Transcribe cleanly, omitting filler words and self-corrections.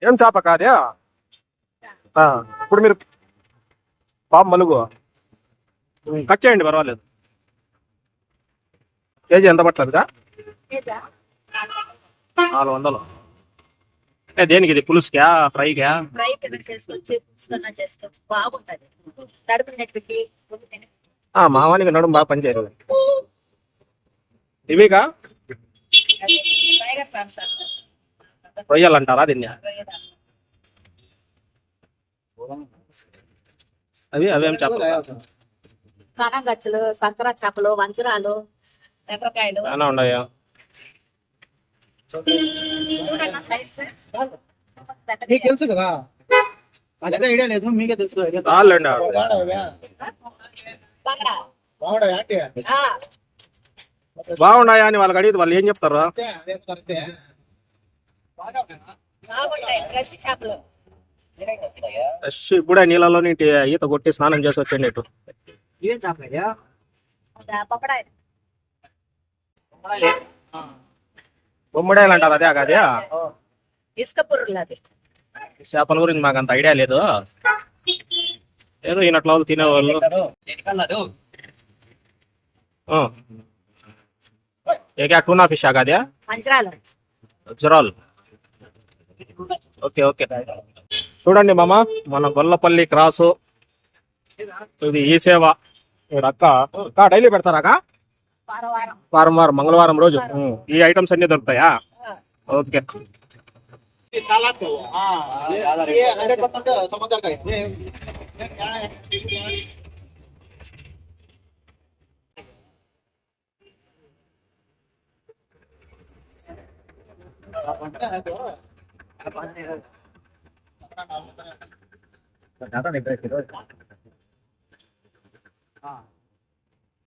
ఏం చేప కాదే ఇప్పుడు మీరు పాప మలుగు కట్ చేయండి పర్వాలేదు. కేజీ ఎంత పడుతుందిగా? 400. దేనికి ఇది? పులుసుకా, ఫ్రైకా? ఫ్రై కింద చేసుకోవచ్చు, పులుసుకన్నా చేసుకోవచ్చు, బాగుంటది. తడుపు నెట్టుకి మావానికి నడుము బాగా పనిచేయదు. ఇవిగా టైగర్ ప్రాన్స్ రొయ్యలు అంటారా దీన్ని? అవేం చేపలు? కనగచ్చలు, సంకర చేపలు, వంజరాలు, ఎర్రకాయలు చాలా ఉన్నాయా? మీకు తెలుసు కదా, నాకైతే ఐడియా లేదు, మీకే తెలుసు. బాగున్నాయా అని వాళ్ళకి అడిగితే వాళ్ళు ఏం చెప్తారు? ఫ్రెష్ ఇప్పుడే నీళ్ళలో ఈత కొట్టి స్నానం చేసి వచ్చండి. ఇటు బొమ్మడాయలు అంటారు, అదే అదే ఇసుక పురుగులు. అది చేపల గురించి మాకు అంత ఐడియా లేదు. ఏదో ఈనట్లో తినేవాళ్ళు. టూనా ఫిష్ ఆగాదే? వజ్రాలు. Okay okay. చూడండి మామ, మన గొల్లపల్లి క్రాసు ఇది. ఈ సేవ అక్క డైలీ పెడతారా? వారం వారం మంగళవారం రోజు ఈ ఐటమ్స్ అన్ని దొరుకుతాయా? ఓకే. दादा